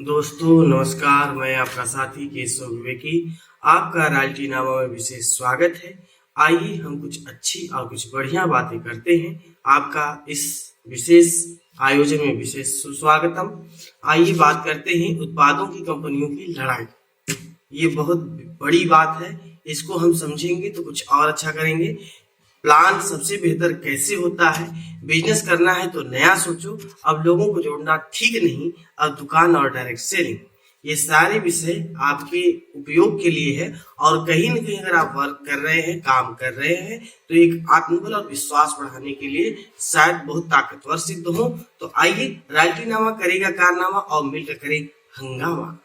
दोस्तों नमस्कार, मैं आपका साथी केशव विवेकी। आपका रॉयल्टी नामा में विशेष स्वागत है। आइए हम कुछ अच्छी और कुछ बढ़िया बातें करते हैं। आपका इस विशेष आयोजन में विशेष सुस्वागतम। आइए बात करते हैं उत्पादों की कंपनियों की लड़ाई। ये बहुत बड़ी बात है, इसको हम समझेंगे तो कुछ और अच्छा करेंगे। प्लान सबसे बेहतर कैसे होता है, बिजनेस करना है तो नया सोचो, अब लोगों को जोड़ना ठीक नहीं, अब दुकान और डायरेक्ट सेलिंग। ये सारे विषय आपके उपयोग के लिए है और कहीं न कहीं अगर आप वर्क कर रहे हैं, काम कर रहे हैं तो एक आत्मबल और विश्वास बढ़ाने के लिए शायद बहुत ताकतवर सिद्ध हो। तो आइए रॉयल्टी नामा करेगा कारनामा और मिलकर करें हंगामा।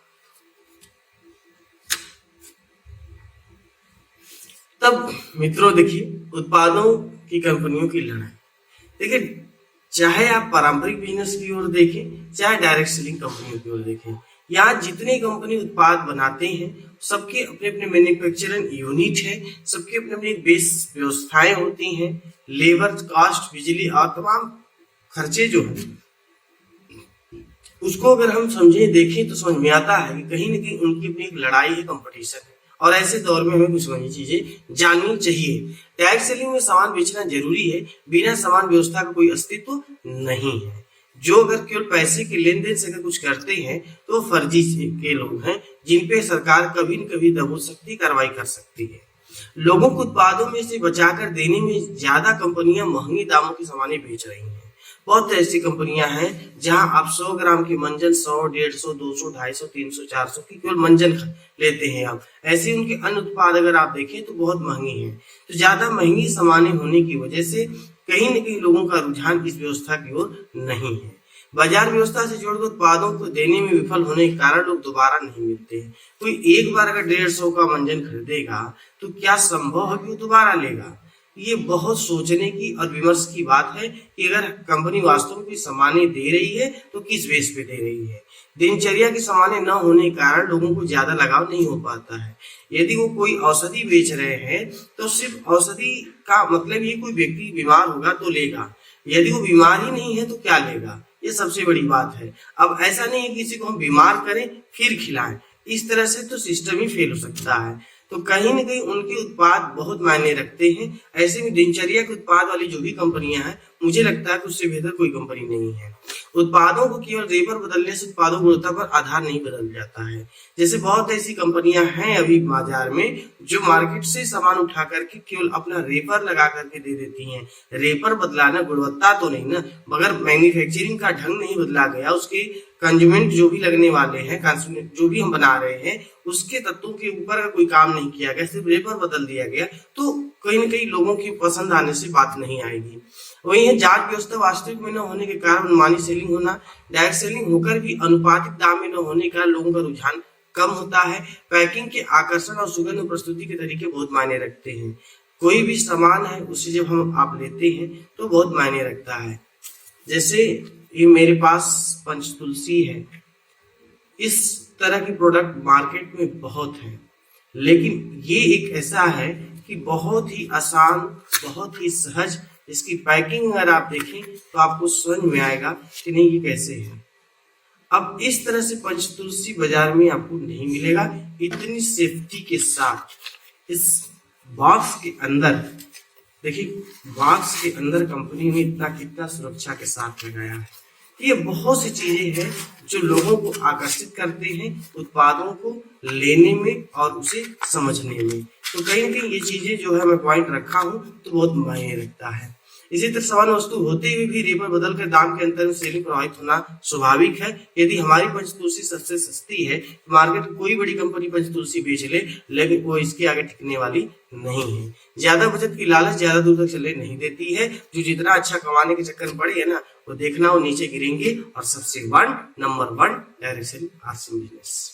तब मित्रों देखिए, उत्पादों की कंपनियों की लड़ाई। देखिए, चाहे आप पारंपरिक बिजनेस की ओर देखें, चाहे डायरेक्ट सेलिंग कंपनियों की ओर देखें, यहाँ जितनी कंपनी उत्पाद बनाते हैं सबके अपने अपने मैन्युफैक्चरिंग यूनिट है, सबके अपने अपने बेस व्यवस्थाएं होती हैं। लेबर कॉस्ट, बिजली और तमाम खर्चे जो है उसको अगर हम समझे देखें तो समझ में आता है कि कहीं ना कहीं उनकी अपनी एक लड़ाई है, कंपटीशन है। और ऐसे दौर में हमें कुछ नई चीजें जाननी चाहिए। डायरेक्ट सेलिंग में सामान बेचना जरूरी है, बिना सामान व्यवस्था का कोई अस्तित्व नहीं है। जो अगर केवल पैसे के लेन देन से अगर कुछ करते हैं तो फर्जी के लोग हैं, जिन पे सरकार कभी न कभी दबोच सकती, कार्रवाई कर सकती है। लोगों को उत्पादों में से बचाकर देने में ज्यादा कंपनियां महंगी दामों की सामानें बेच रही हैं। बहुत ऐसी कंपनियां हैं जहां आप 100 ग्राम की मंजन 100, 150, 200, 250, 300, 400 की केवल मंजन लेते हैं आप। ऐसे उनके अन्य उत्पाद अगर आप देखें तो बहुत महंगी हैं। तो ज्यादा महंगी सामानें होने की वजह से कहीं न कहीं लोगों का रुझान इस व्यवस्था की ओर नहीं है। बाजार व्यवस्था से जोड़कर उत्पादों को देने में विफल होने के कारण लोग दोबारा नहीं मिलते हैं। कोई एक बार अगर 150 का मंजन खरीदेगा तो क्या संभव है कि वो दोबारा लेगा? ये बहुत सोचने की और विमर्श की बात है कि अगर कंपनी वास्तव में सामानें दे रही है तो किस बेस पे दे रही है। दिनचर्या की सामानें न होने के कारण लोगों को ज्यादा लगाव नहीं हो पाता है। यदि वो कोई औषधि बेच रहे हैं तो सिर्फ औषधि का मतलब ये कोई व्यक्ति बीमार होगा तो लेगा, यदि वो बीमार ही नहीं है तो क्या लेगा? ये सबसे बड़ी बात है। अब ऐसा नहीं है किसी को हम बीमार करें फिर खिलाएं, इस तरह से तो सिस्टम ही फेल हो सकता है। तो कहीं न कहीं उनके उत्पाद बहुत मायने रखते हैं। ऐसे में दिनचर्या के उत्पाद वाली जो भी कंपनियां हैं, मुझे लगता है कि उससे बेहतर कोई कंपनी नहीं है। उत्पादों को केवल रेपर बदलने से उत्पादों गुणवत्ता पर आधार नहीं बदल जाता है। जैसे बहुत ऐसी कंपनियां हैं अभी बाजार में जो मार्केट से सामान उठा करके केवल अपना रेपर लगा करके दे देती हैं। रेपर बदलाना गुणवत्ता तो नहीं ना, मगर मैन्युफैक्चरिंग का ढंग नहीं बदला गया, उसके कंज्यूमेंट जो भी लगने वाले हैं, जो भी हम बना रहे हैं उसके तत्वों के ऊपर कोई काम नहीं किया गया, सिर्फ रेपर बदल दिया गया, तो कहीं न कहीं लोगों की पसंद आने से बात नहीं आएगी। वही है, जांच व्यवस्था वास्तविक में न होने के कारण अनुमानित सेलिंग होना, डायरेक्ट सेलिंग होकर भी अनुपातिक दाम में न होने का लोगों का रुझान कम होता है। पैकिंग के आकर्षण और सुगंध प्रस्तुति के तरीके बहुत मायने रखते हैं। कोई भी सामान है उसे जब हम आप लेते हैं तो बहुत मायने रखता है। जैसे ये मेरे पास पंचतुलसी है, इस तरह की प्रोडक्ट मार्केट में बहुत है, लेकिन ये एक ऐसा है कि बहुत ही आसान, बहुत ही सहज, इसकी पैकिंग अगर आप देखें तो आपको समझ में आएगा कि नहीं ये कैसे है। अब इस तरह से पंचतुलसी बाजार में आपको नहीं मिलेगा इतनी सेफ्टी के साथ। इस बॉक्स के अंदर देखिए, बॉक्स के अंदर कंपनी ने इतना कितना सुरक्षा के साथ लगाया है। ये बहुत सी चीजें हैं जो लोगों को आकर्षित करते हैं उत्पादों को लेने में और उसे समझने में। तो कहीं ना कहीं ये चीजें जो है मैं पॉइंट रखा हूँ तो बहुत मायने रखता है। इसी तरह समान वस्तु होते हुए भी रेपर बदलकर दाम के अंतर में सेलिंग प्रभावित होना स्वाभाविक है। यदि हमारी पंचतुलसी सबसे सस्ती है तो मार्केट में कोई बड़ी कंपनी पंचतुलसी बेच ले, लेकिन वो इसके आगे टिकने वाली नहीं है। ज्यादा बचत की लालच ज्यादा दूर तक चलने नहीं देती है। जो जितना अच्छा कमाने के चक्कर में पड़े है ना, वो देखना वो नीचे गिरेंगे। और सबसे number 1 direct selling RCM business.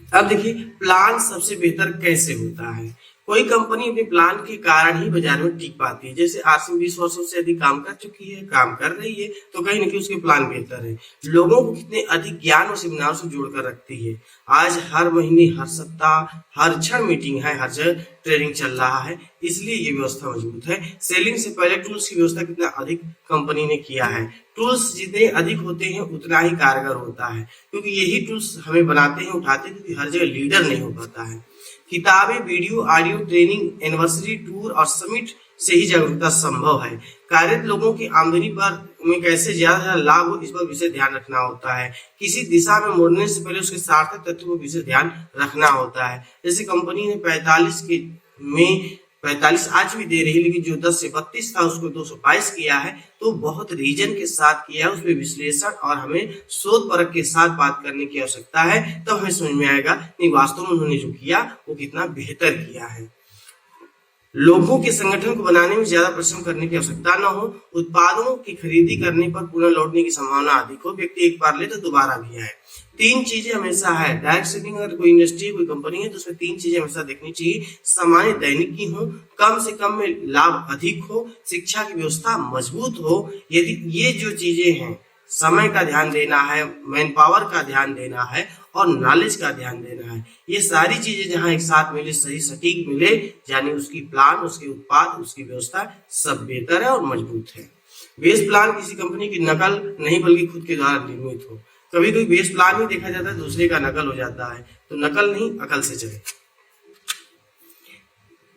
अब देखिए, प्लान सबसे बेहतर कैसे होता है। कोई कंपनी अपने प्लान के कारण ही बाजार में टिक पाती है। जैसे आरसीएम 20 वर्षों से अधिक काम कर चुकी है, काम कर रही है, तो कहीं ना कहीं उसके प्लान बेहतर है। लोगों को कितने अधिक ज्ञान और सेमिनार से जोड़कर रखती है। आज हर महीने, हर सप्ताह, हर क्षण मीटिंग है, हर जगह ट्रेनिंग चल रहा है, इसलिए ये व्यवस्था मजबूत है। सेलिंग से पहले टूल्स की व्यवस्था कितना अधिक कंपनी ने किया है। टूल्स जितने अधिक होते हैं उतना ही कारगर होता है, क्योंकि यही टूल्स हमें बनाते हैं, उठाते हैं, क्योंकि हर जगह लीडर नहीं हो पाता है। किताबें, video, audio, training, anniversary, tour और समिट से ही जागरूकता संभव है। कार्यरत लोगों की आमदनी पर में कैसे ज्यादा लाभ हो, इस पर विशेष ध्यान रखना होता है। किसी दिशा में मुड़ने से पहले उसके सार्थक तथ्यों को विशेष ध्यान रखना होता है। जैसे कंपनी ने 45 आज भी दे रही है, लेकिन जो 10 से 32 था उसको 222 किया है, तो बहुत रीजन के साथ किया है, उसमें विश्लेषण और हमें शोध परख के साथ बात करने की आवश्यकता है। तब हमें समझ में आएगा कि वास्तव में उन्होंने जो किया वो कितना बेहतर किया है। लोगों के संगठन को बनाने में ज्यादा परिश्रम करने की आवश्यकता न हो। उत्पादों की खरीदी करने पर पुनः लौटने की संभावना अधिक हो। व्यक्ति एक बार ले तो दोबारा भी आए। 3 चीजें हमेशा है। डायरेक्ट सेलिंग अगर कोई इंडस्ट्री, कोई कंपनी है, तो उसमें 3 चीजें हमेशा देखनी चाहिए। सामान्य दैनिक की हो, कम से कम में लाभ अधिक हो, शिक्षा की व्यवस्था मजबूत हो। यदि ये जो चीजें हैं, समय का ध्यान देना है, मैन पावर का ध्यान देना है और नॉलेज का ध्यान देना है, ये सारी चीजें जहां एक साथ मिले, सही सटीक मिले, यानी उसकी प्लान, उसके उत्पाद, उसकी व्यवस्था सब बेहतर है और मजबूत है। बेस प्लान किसी कंपनी की नकल नहीं बल्कि खुद के द्वारा निर्मित हो। कभी कभी बेस प्लान ही देखा जाता है, दूसरे का नकल हो जाता है, तो नकल नहीं, अकल से चले।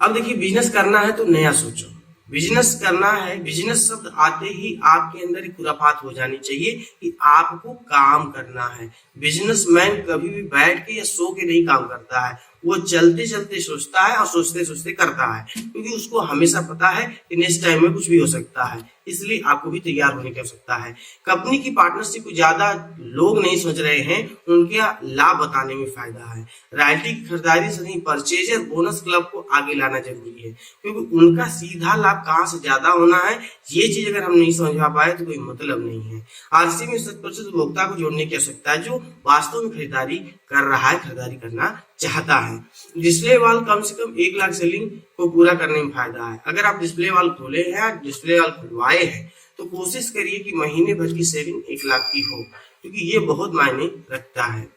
अब देखिए, बिजनेस करना है तो नया सोचो। बिजनेस करना है, बिजनेस शब्द आते ही आपके अंदर एक खुराफात हो जानी चाहिए कि आपको काम करना है। बिजनेसमैन कभी भी बैठ के या सो के नहीं काम करता है, वो चलते चलते सोचता है और सोचते सोचते करता है, क्योंकि उसको हमेशा पता है कि नेक्स्ट टाइम में कुछ भी हो सकता है। इसलिए आपको भी तैयार होने की आवश्यकता है। कंपनी की पार्टनरशिप को ज्यादा लोग नहीं सोच रहे हैं, उनके लाभ बताने में फायदा है। रॉयल्टी की खरीदारी से नहीं, परचेजर बोनस क्लब को आगे लाना जरूरी है, क्योंकि उनका सीधा लाभ कहाँ से ज्यादा होना है, ये चीज अगर हम नहीं समझ पाए तो कोई मतलब नहीं है। आरसी में 100% उपभोक्ता को जोड़ने की आवश्यकता है, जो वास्तव में खरीदारी कर रहा है, खरीदारी करना चाहता है। डिस्प्ले वाल कम से कम 1 लाख सेलिंग को पूरा करने में फायदा है। अगर आप डिस्प्ले वाल खोले हैं, डिस्प्ले वाल खुलवाए हैं, तो कोशिश करिए कि महीने भर की सेलिंग 1 लाख की हो, क्योंकि ये बहुत मायने रखता है।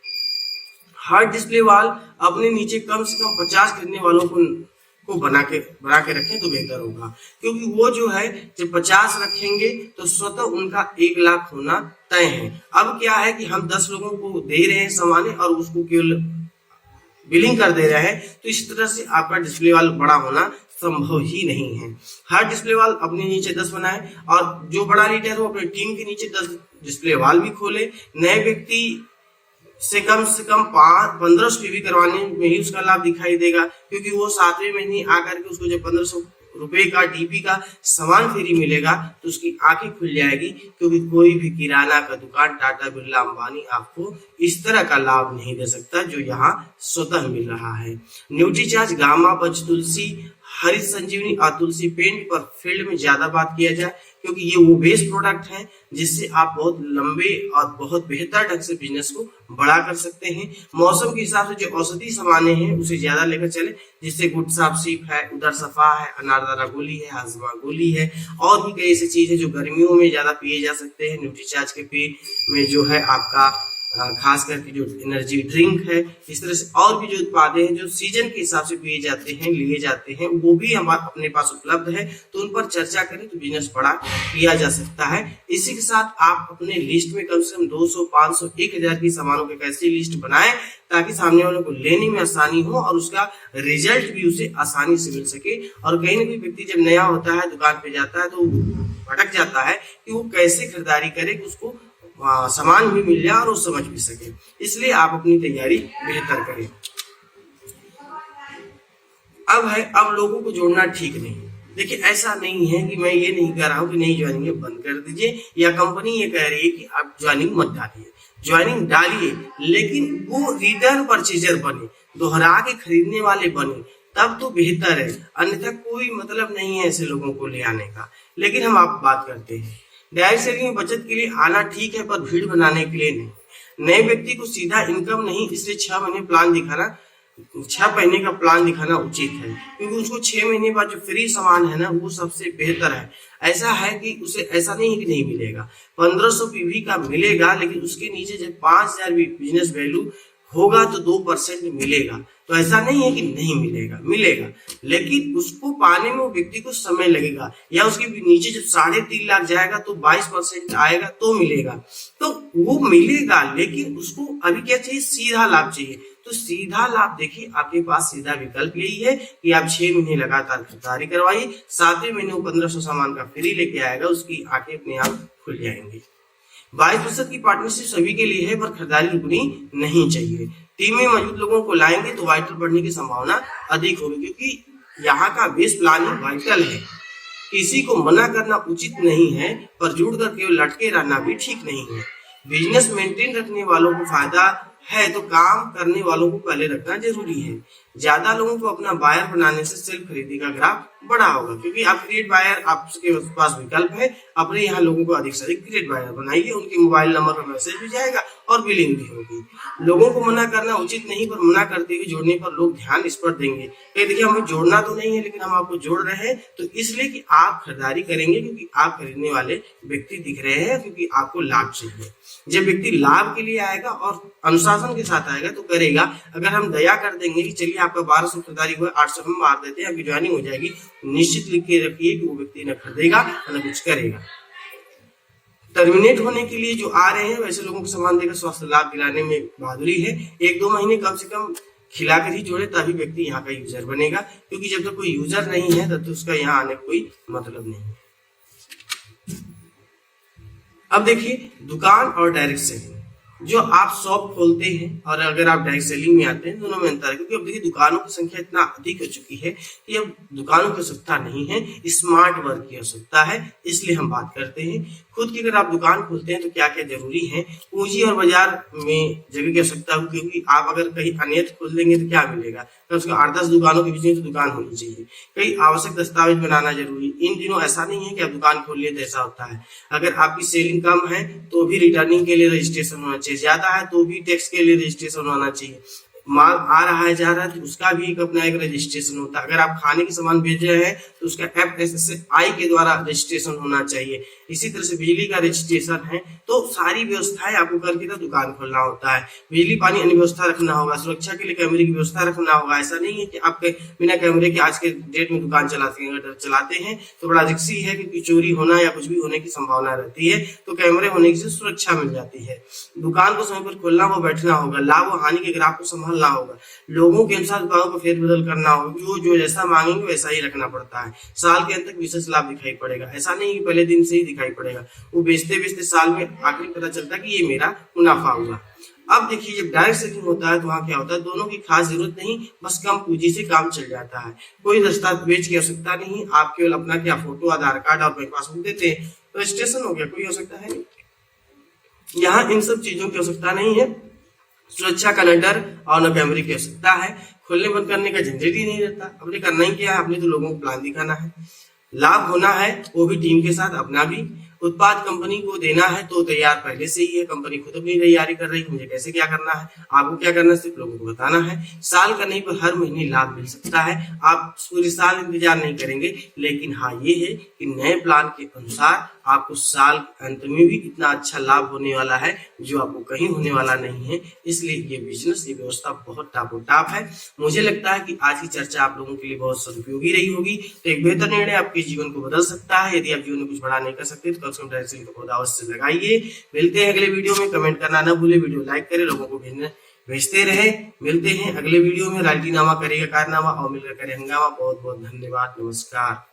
हर डिस्प्ले वाल अपने नीचे कम से कम 50 खरीदने वालों को बना के रखें तो बेहतर होगा, क्योंकि वो जो है जब 50 रखेंगे तो स्वतः उनका 1 लाख होना तय है। अब क्या है कि हम 10 लोगों को दे रहे हैं सामान और उसको केवल बिलिंग कर दे रहे हैं, तो इस तरह से आपका डिस्प्ले वाल बड़ा होना संभव ही नहीं है। हर डिस्प्ले वाल अपने नीचे 10 बनाए और जो बड़ा लीडर हो अपने टीम के नीचे 10 डिस्प्ले वाल भी खोले। नए व्यक्ति से कम 1500 टीवी करवाने में ही उसका लाभ दिखाई देगा, क्योंकि वो 7वें महीने आकर के उसको जब 1500 रुपए का टीपी का सामान फ्री मिलेगा तो उसकी आंखें खुल जाएगी, क्योंकि कोई भी किराना का दुकान, टाटा, बिरला, अंबानी आपको इस तरह का लाभ नहीं दे सकता जो यहाँ स्वतः मिल रहा है। न्यूट्रीचार्ज, गामा, पंच तुलसी, हरित संजीवनी और तुलसी पेंट पर फील्ड में ज्यादा बात किया जाए, क्योंकि ये वो बेस्ट प्रोडक्ट है जिससे आप बहुत लंबे और बहुत बेहतर ढंग से बिजनेस को बड़ा कर सकते हैं। मौसम के हिसाब से जो औषधि सामान्य है उसे ज्यादा लेकर चले, जिससे गुड साफ सीप है, उदर सफा है, अनारदाना गोली है, हाजमा गोली है, और भी कई ऐसी चीज है जो गर्मियों में ज्यादा पिए जा सकते हैं। न्यूट्रीचार्ज के पे में जो है आपका खास करके जो एनर्जी ड्रिंक है, इस तरह से और भी जो उत्पाद हैं जो सीजन के हिसाब से पिए जाते हैं, लिए जाते हैं, वो भी हमारे अपने पास उपलब्ध है, तो उन पर चर्चा करें तो बिजनेस बड़ा किया जा सकता है। इसी के साथ आप अपने लिस्ट में कम से कम 200, 500, 1000 की सामानों की कैसी लिस्ट बनाएं ताकि सामने वालों को लेने में आसानी हो और उसका रिजल्ट भी उसे आसानी से मिल सके। और कहीं ना कहीं व्यक्ति जब नया होता है, दुकान पे जाता है, तो भटक जाता है कि वो कैसे खरीदारी करे कि उसको सामान भी मिल जाए और वो समझ भी सके। इसलिए आप अपनी तैयारी बेहतर करें। अब लोगों को जोड़ना ठीक नहीं। देखिए, ऐसा नहीं है कि मैं ये नहीं कह रहा हूँ कि नहीं ज्वाइनिंग बंद कर दीजिए, या कंपनी ये कह रही है कि आप ज्वाइनिंग मत डालिए। ज्वाइनिंग डालिए, लेकिन वो रिटर्न परचेजर बने, दोहरा के खरीदने वाले बने, तब तो बेहतर है। अन्यथा कोई मतलब नहीं है ऐसे लोगों को ले आने का। लेकिन हम आप बात करते हैं डायरेक्ट सेलिंग में बचत के लिए आना ठीक है, पर भीड़ बनाने के लिए नहीं। नए व्यक्ति को सीधा इनकम नहीं, इसलिए 6 महीने प्लान दिखाना 6 महीने का प्लान दिखाना उचित है, क्योंकि उसको 6 महीने बाद जो फ्री सामान है ना वो सबसे बेहतर है। ऐसा है कि उसे ऐसा नहीं है कि नहीं मिलेगा, 1500 पीवी का मिलेगा, लेकिन उसके नीचे जब 5000 बिजनेस वैल्यू होगा तो 2% मिलेगा। तो ऐसा नहीं है कि नहीं मिलेगा, मिलेगा, लेकिन उसको पाने में वो व्यक्ति को समय लगेगा, या उसके नीचे जब 3.5 लाख जाएगा तो 22% आएगा तो मिलेगा। तो वो मिलेगा, लेकिन उसको अभी क्या चाहिए, सीधा लाभ चाहिए। तो सीधा लाभ देखिए, आपके पास सीधा विकल्प यही है कि आप 6 महीने लगातार खरीदारी करवाइए, 7वें महीने वो 1500 सामान का फ्री लेके आएगा, उसकी आंखें अपने आप खुल जाएंगी। 22% की पार्टनरशिप सभी के लिए है, पर खरीदारी रुकनी नहीं चाहिए। टीम में मौजूद लोगों को लाएंगे तो वाइटल बढ़ने की संभावना अधिक होगी, क्योंकि यहाँ का बेस प्लान ही वाइटल है। किसी को मना करना उचित नहीं है, पर जुड़कर केवल लटके रहना भी ठीक नहीं है। बिजनेस मेंटेन रखने वालों को फायदा है, तो काम करने वालों को पहले रखना जरूरी है। ज्यादा लोगों को अपना बायर बनाने से सेल्फ खरीदी का ग्राफ बड़ा होगा, क्योंकि आप क्रिएट बायर, आपके पास विकल्प है, अपने यहाँ लोगों को अधिक से अधिक क्रिएट बायर बनाइए, उनके मोबाइल नंबर पर मैसेज भी जाएगा और बिलिंग भी होगी। लोगों को मना करना उचित नहीं, पर मना करते हुए जोड़ने पर लोग ध्यान इस पर देंगे कि देखिए हमें जोड़ना तो नहीं है, लेकिन हम आपको जोड़ रहे हैं, तो इसलिए कि आप खरीदारी करेंगे, क्योंकि आप खरीदने वाले व्यक्ति दिख रहे हैं, क्योंकि आपको लाभ चाहिए। जब व्यक्ति लाभ के लिए आएगा और अनुशासन के साथ आएगा तो करेगा। अगर हम दया कर देंगे कि चलिए आपका 1200 खरीदारी हुआ, 800 हम मार देते हैं, आपकी ज्वाइनिंग हो जाएगी, निश्चित लिख के रखिए कि वो व्यक्ति न खरीदेगा न कुछ करेगा। टर्मिनेट होने के लिए जो आ रहे हैं वैसे लोगों को सामान देकर स्वास्थ्य लाभ दिलाने में बहादुरी है। 1-2 महीने कम से कम खिलाकर ही जोड़े, तभी व्यक्ति यहाँ का यूजर बनेगा, क्योंकि जब तक कोई यूजर नहीं है तब तक उसका यहाँ आने का कोई मतलब नहीं। अब देखिए, दुकान और डायरेक्ट सेलिंग। जो आप शॉप खोलते हैं और अगर आप डायरेक्ट सेलिंग में आते हैं, दोनों में अंतर है, क्योंकि अब देखिए दुकानों की संख्या इतना अधिक हो चुकी है कि अब दुकानों की आवश्यकता नहीं है, स्मार्ट वर्क की आवश्यकता है। इसलिए हम बात करते हैं खुद की। अगर आप दुकान खोलते हैं तो क्या क्या जरूरी है, पूंजी और बाजार में जगह की आवश्यकता होगी, क्योंकि आप अगर कहीं अन्यत्र खोल देंगे तो क्या मिलेगा, तो उसको 8-10 दुकानों के बीच में तो दुकान होनी चाहिए। कई आवश्यक दस्तावेज बनाना जरूरी। इन दिनों ऐसा नहीं है कि आप दुकान खोल लिए तो ऐसा होता है। अगर आपकी सेलिंग कम है तो भी रिटर्निंग के लिए रजिस्ट्रेशन होना चाहिए, ज्यादा है तो भी टैक्स के लिए रजिस्ट्रेशन होना चाहिए। माल आ रहा है जा रहा है तो उसका भी अपना एक रजिस्ट्रेशन होता है। अगर आप खाने के सामान बेच रहे हैं तो उसका FSSAI के द्वारा रजिस्ट्रेशन होना चाहिए। इसी तरह से बिजली का रजिस्ट्रेशन है। तो सारी व्यवस्थाएं आपको करके तो दुकान खोलना होता है। बिजली पानी अन्य व्यवस्था रखना होगा, सुरक्षा के लिए कैमरे की व्यवस्था रखना होगा। ऐसा नहीं है कि आपके बिना कैमरे के आज के डेट में दुकान चलाते हैं। अगर चलाते हैं तो बड़ा रिस्की है, क्योंकि चोरी होना या कुछ भी होने की संभावना रहती है। तो कैमरे होने से सुरक्षा मिल जाती है। दुकान को समय पर खोलना व बैठना होगा, लाभ व हानि के ग्राफ को संभालना होगा, लोगों के अनुसार दुकानों को फेरबदल करना होगा। जो जैसा मांगेंगे वैसा ही रखना पड़ता है। साल के अंत तक विशेष लाभ दिखाई पड़ेगा, ऐसा नहीं कि पहले दिन से ही दिखाई पड़ेगा। वो बेचते बेचते साल में आखिरी पता चलता है कि ये मेरा मुनाफा हुआ। अब देखिए, जब डायरेक्ट सेलिंग होता है तो वहाँ क्या होता है, दोनों की खास जरूरत नहीं, बस कम पूंजी से काम चल जाता है। कोई दस्तावेज की आवश्यकता नहीं, आप केवल अपना क्या फोटो, आधार कार्ड और बैंक पासबुक देते हैं, रजिस्ट्रेशन हो गया, कोई आवश्यकता है नहीं। यहाँ इन सब चीजों की आवश्यकता नहीं है। सुरक्षा का नटर और न कैमरे की आवश्यकता है। खोलने बंद करने का झंझट ही नहीं रहता। अपने करना ही क्या है, अपने तो लोगों को प्लान दिखाना है। लाभ होना है वो भी टीम के साथ, अपना भी। उत्पाद कंपनी को देना है तो तैयार पहले से ही है। कंपनी खुद अपनी तैयारी कर रही है, मुझे कैसे क्या करना है, आपको क्या करना है, सिर्फ लोगों को बताना है। साल का नहीं पर हर महीने लाभ मिल सकता है। आप पूरे साल इंतजार नहीं करेंगे, लेकिन हाँ ये है कि नए प्लान के अनुसार आपको साल के अंत में भी इतना अच्छा लाभ होने वाला है जो आपको कहीं होने वाला नहीं है। इसलिए ये बिजनेस, ये व्यवस्था बहुत टाप है। मुझे लगता है कि आज की चर्चा आप लोगों के लिए बहुत सदुपयोगी रही होगी। तो एक बेहतर निर्णय आपके जीवन को बदल सकता है। यदि आप जीवन में कुछ बड़ा नहीं कर सकते तो डायरेक्ट सेलिंग का पौधा अवश्य लगाइए। मिलते हैं अगले वीडियो में। कमेंट करना ना भूले, वीडियो लाइक करें, लोगों को भेजते रहे। मिलते हैं अगले वीडियो में। राजनीति नामा करेगा कारनामा और मिलकर करे हंगामा। बहुत बहुत धन्यवाद, नमस्कार।